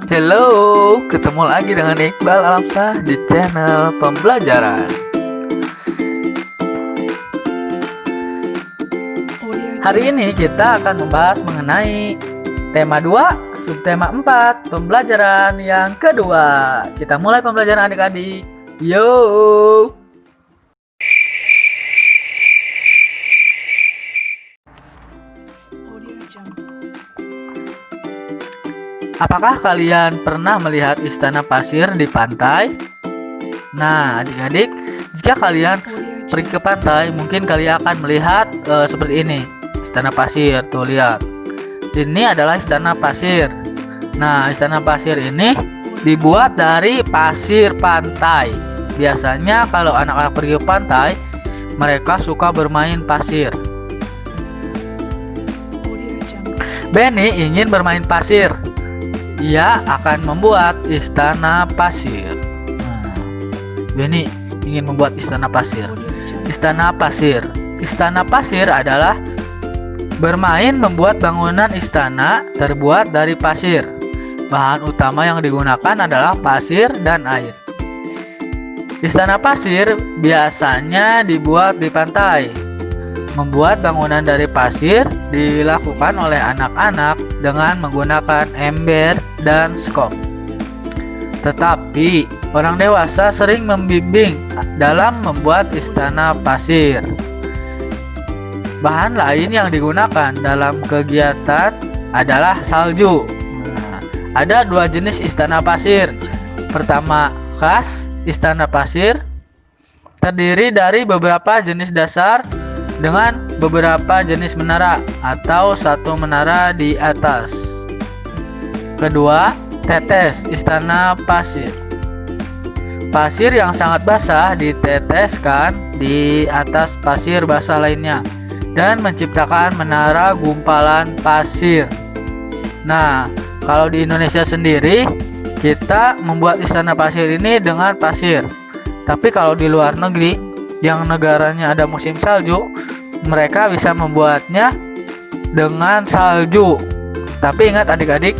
Halo, ketemu lagi dengan Iqbal Alamsah di channel pembelajaran. Hari ini kita akan membahas mengenai tema 2, subtema 4, pembelajaran yang kedua. Kita mulai pembelajaran adik-adik. Yo! Apakah kalian pernah melihat istana pasir di pantai? Nah, adik-adik, jika kalian pergi ke pantai, mungkin kalian akan melihat seperti ini. Istana pasir, tuh lihat. Ini adalah istana pasir. Nah, istana pasir ini dibuat dari pasir pantai. Biasanya kalau anak-anak pergi ke pantai, mereka suka bermain pasir. Benny ingin bermain pasir. Ia akan membuat istana pasir. Benny ingin membuat istana pasir. Istana pasir. Istana pasir adalah bermain membuat bangunan istana terbuat dari pasir. Bahan utama yang digunakan adalah pasir dan air. Istana pasir biasanya dibuat di pantai. Membuat bangunan dari pasir dilakukan oleh anak-anak dengan menggunakan ember dan skop. Tetapi orang dewasa sering membimbing dalam membuat istana pasir. Bahan lain yang digunakan dalam kegiatan adalah salju. Ada dua jenis istana pasir. Pertama, khas istana pasir, terdiri dari beberapa jenis dasar dengan beberapa jenis menara atau satu menara di atas. Kedua, tetes istana pasir. Pasir yang sangat basah diteteskan di atas pasir basah lainnya dan menciptakan menara gumpalan pasir. Nah, kalau di Indonesia sendiri kita membuat istana pasir ini dengan pasir. Tapi kalau di luar negeri yang negaranya ada musim salju, mereka bisa membuatnya dengan salju. Tapi ingat adik-adik,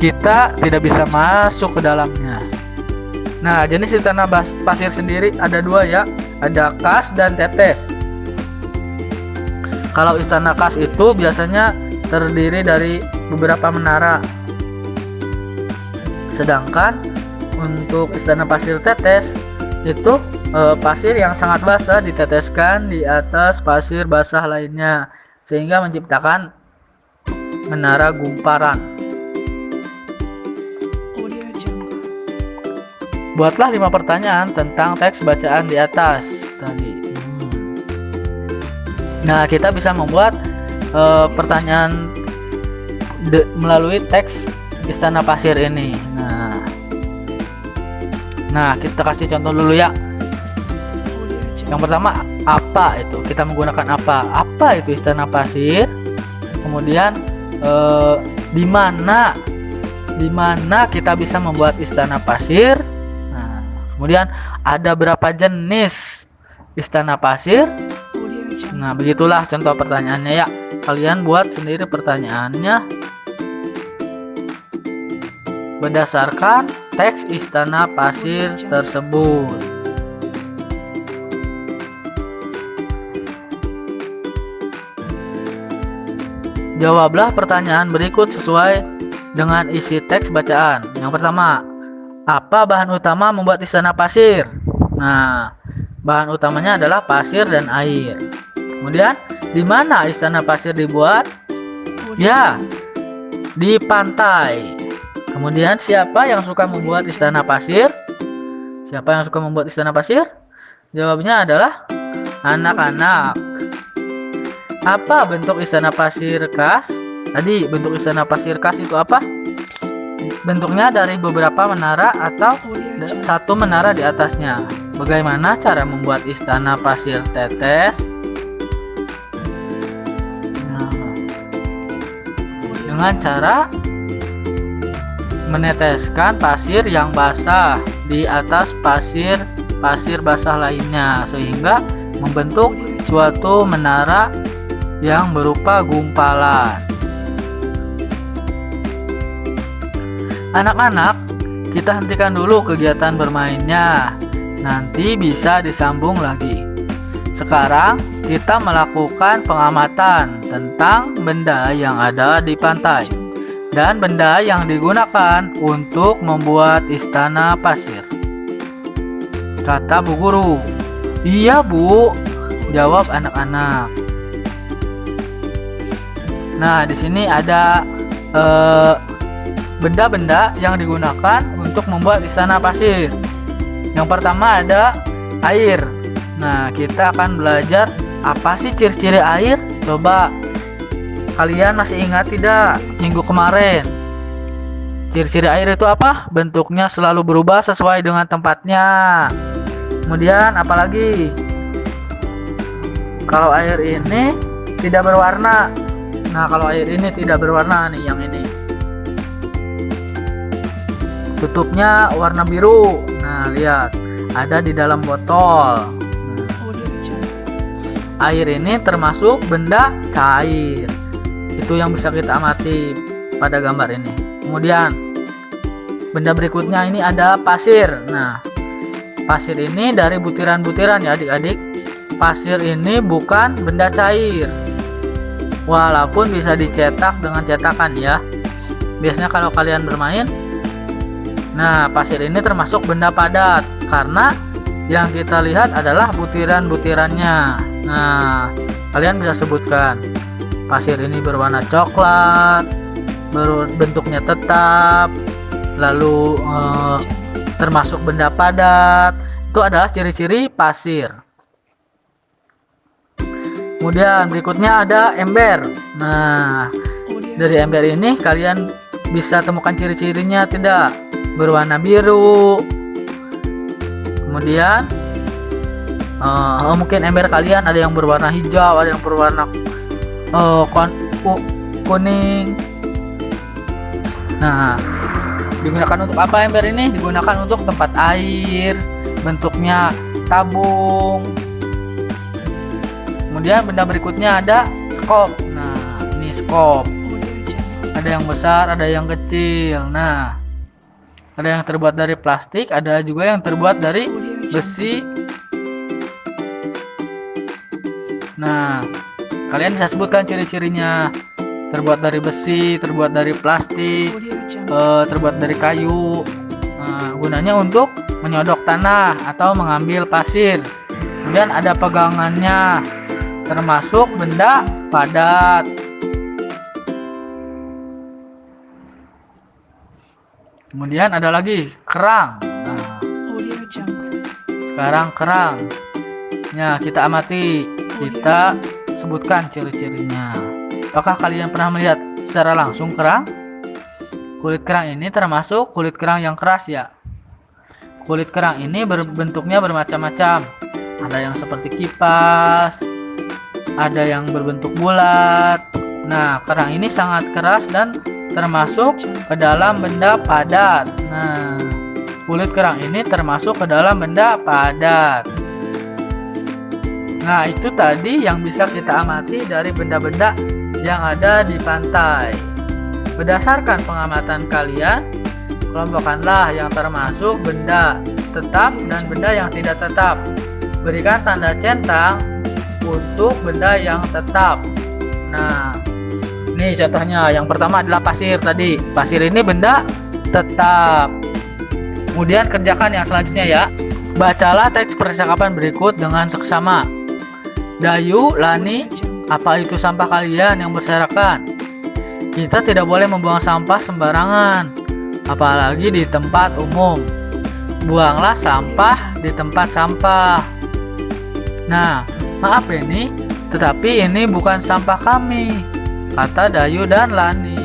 kita tidak bisa masuk ke dalamnya. Nah, jenis istana pasir sendiri ada dua ya, ada khas dan tetes. Kalau istana khas itu biasanya terdiri dari beberapa menara. Sedangkan untuk istana pasir tetes itu pasir yang sangat basah diteteskan di atas pasir basah lainnya sehingga menciptakan menara gumpalan. Buatlah 5 pertanyaan tentang teks bacaan di atas tadi. Nah, kita bisa membuat pertanyaan melalui teks istana pasir ini. Nah, kita kasih contoh dulu ya. Yang pertama, apa itu? Kita menggunakan apa? Apa itu istana pasir? Kemudian di mana kita bisa membuat istana pasir? Nah, kemudian ada berapa jenis istana pasir? Nah, begitulah contoh pertanyaannya ya. Kalian buat sendiri pertanyaannya berdasarkan teks istana pasir tersebut. Jawablah pertanyaan berikut sesuai dengan isi teks bacaan. Yang pertama, apa bahan utama membuat istana pasir? Nah, bahan utamanya adalah pasir dan air. Kemudian, di mana istana pasir dibuat? Ya, di pantai. Kemudian, siapa yang suka membuat istana pasir? Siapa yang suka membuat istana pasir? Jawabnya adalah anak-anak. Apa bentuk istana pasir khas? Tadi bentuk istana pasir khas itu apa? Bentuknya dari beberapa menara atau satu menara di atasnya. Bagaimana cara membuat istana pasir tetes? Dengan cara meneteskan pasir yang basah di atas pasir basah lainnya sehingga membentuk suatu menara yang berupa gumpalan. Anak-anak, kita hentikan dulu kegiatan bermainnya. Nanti bisa disambung lagi. Sekarang kita melakukan pengamatan tentang benda yang ada di pantai dan benda yang digunakan untuk membuat istana pasir. Kata Bu Guru. Iya, Bu, jawab anak-anak. Nah, di sini ada benda-benda yang digunakan untuk membuat istana pasir. Yang pertama ada air. Nah, kita akan belajar apa sih ciri-ciri air? Coba kalian masih ingat tidak minggu kemarin? Ciri-ciri air itu apa? Bentuknya selalu berubah sesuai dengan tempatnya. Kemudian apalagi? Kalau air ini tidak berwarna. Nah, kalau air ini tidak berwarna nih, yang ini. Tutupnya warna biru. Nah, lihat, ada di dalam botol. Air ini termasuk benda cair. Itu yang bisa kita amati pada gambar ini. Kemudian benda berikutnya ini ada pasir. Nah, pasir ini dari butiran-butiran ya adik-adik. Pasir ini bukan benda cair, walaupun bisa dicetak dengan cetakan ya. Biasanya kalau kalian bermain, nah pasir ini termasuk benda padat karena yang kita lihat adalah butiran-butirannya. Nah, kalian bisa sebutkan pasir ini berwarna coklat, bentuknya tetap, lalu termasuk benda padat. Itu adalah ciri-ciri pasir. Kemudian berikutnya ada ember. Nah, dari ember ini kalian bisa temukan ciri-cirinya tidak? Berwarna biru. Kemudian mungkin ember kalian ada yang berwarna hijau, ada yang berwarna kuning. Nah, digunakan untuk apa ember ini? Digunakan untuk tempat air, bentuknya tabung. Kemudian benda berikutnya ada skop. Nah, ini skop. Ada yang besar, ada yang kecil. Nah, ada yang terbuat dari plastik, ada juga yang terbuat dari besi. Nah, kalian bisa sebutkan ciri-cirinya. Terbuat dari besi, terbuat dari plastik, terbuat dari kayu. Nah, gunanya untuk menyodok tanah atau mengambil pasir. Kemudian ada pegangannya, termasuk benda padat. Kemudian ada lagi kerang. Nah, sekarang kerang. Ya, kita amati. Kita sebutkan ciri-cirinya. Apakah kalian pernah melihat secara langsung kerang? Kulit kerang ini termasuk kulit kerang yang keras ya. Kulit kerang ini bentuknya bermacam-macam. Ada yang seperti kipas, ada yang berbentuk bulat. Nah, kerang ini sangat keras dan termasuk ke dalam benda padat. Nah, kulit kerang ini termasuk ke dalam benda padat. Nah, itu tadi yang bisa kita amati dari benda-benda yang ada di pantai. Berdasarkan pengamatan kalian, kelompokkanlah yang termasuk benda tetap dan benda yang tidak tetap. Berikan tanda centang untuk benda yang tetap. Nah, ini contohnya. Yang pertama adalah pasir tadi. Pasir ini benda tetap. Kemudian kerjakan yang selanjutnya ya. Bacalah teks percakapan berikut dengan seksama. Dayu, Lani, apa itu sampah kalian yang berserakan? Kita tidak boleh membuang sampah sembarangan, apalagi di tempat umum. Buanglah sampah di tempat sampah. Nah, maaf ini, tetapi ini bukan sampah kami, kata Dayu dan Lani.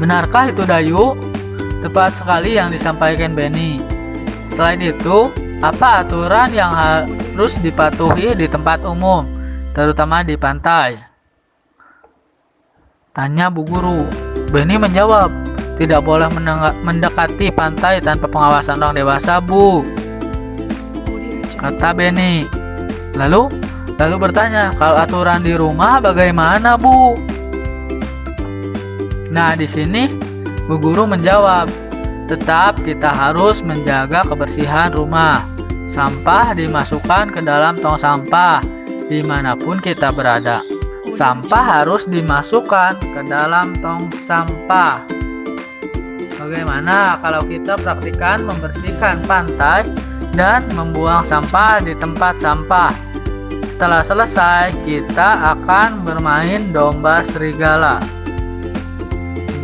Benarkah itu Dayu? Tepat sekali yang disampaikan Benny. Selain itu, apa aturan yang harus dipatuhi di tempat umum, terutama di pantai? Tanya Bu Guru. Benny menjawab, tidak boleh mendekati pantai tanpa pengawasan orang dewasa, Bu, kata Benny. Lalu bertanya, kalau aturan di rumah bagaimana, Bu? Nah, di sini Bu Guru menjawab, tetap kita harus menjaga kebersihan rumah. Sampah dimasukkan ke dalam tong sampah dimanapun kita berada. Sampah harus dimasukkan ke dalam tong sampah. Bagaimana kalau kita praktikkan membersihkan pantai dan membuang sampah di tempat sampah? Setelah selesai, kita akan bermain domba serigala.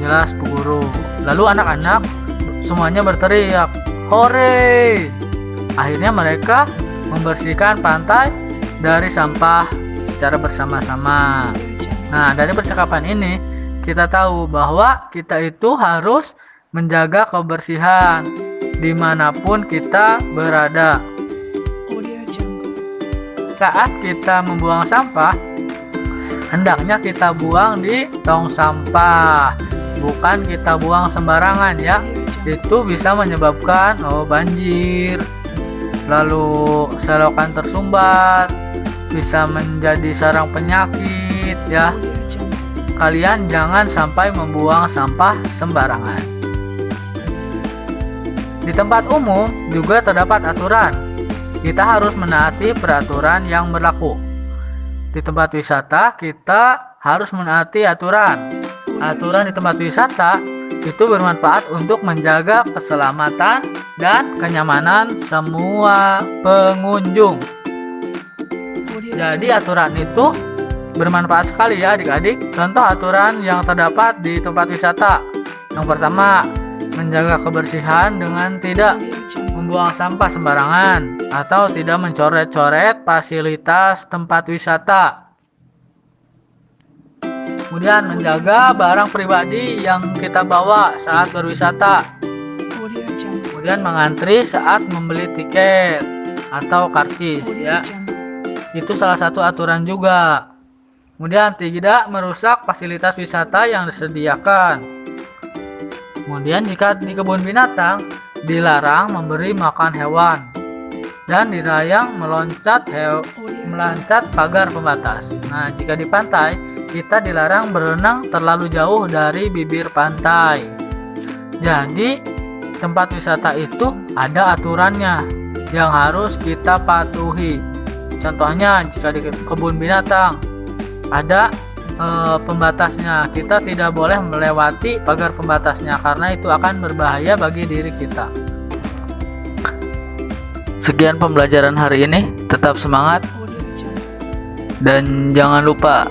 Jelas Bu Guru. Lalu anak-anak semuanya berteriak, "Hore!" Akhirnya mereka membersihkan pantai dari sampah secara bersama-sama. Nah, dari percakapan ini kita tahu bahwa kita itu harus menjaga kebersihan dimanapun kita berada. Saat kita membuang sampah, hendaknya kita buang di tong sampah, bukan kita buang sembarangan ya. Itu bisa menyebabkan banjir, lalu selokan tersumbat, bisa menjadi sarang penyakit ya. Kalian jangan sampai membuang sampah sembarangan. Di tempat umum juga terdapat aturan. Kita harus menaati peraturan yang berlaku. Di tempat wisata kita harus menaati aturan. Aturan di tempat wisata itu bermanfaat untuk menjaga keselamatan dan kenyamanan semua pengunjung. Jadi aturan itu bermanfaat sekali ya adik-adik. Contoh aturan yang terdapat di tempat wisata. Yang pertama, menjaga kebersihan dengan tidak membuang sampah sembarangan atau tidak mencoret-coret fasilitas tempat wisata. Kemudian menjaga barang pribadi yang kita bawa saat berwisata. Kemudian mengantri saat membeli tiket atau karcis ya. Itu salah satu aturan juga. Kemudian tidak merusak fasilitas wisata yang disediakan. Kemudian jika di kebun binatang dilarang memberi makan hewan dan dilarang meloncat pagar pembatas. Nah, jika di pantai kita dilarang berenang terlalu jauh dari bibir pantai. Jadi tempat wisata itu ada aturannya yang harus kita patuhi. Contohnya jika di kebun binatang ada pembatasnya, kita tidak boleh melewati pagar pembatasnya karena itu akan berbahaya bagi diri kita. Sekian pembelajaran hari ini, tetap semangat dan jangan lupa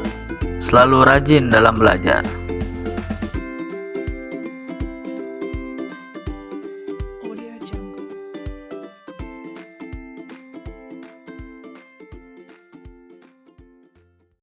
selalu rajin dalam belajar.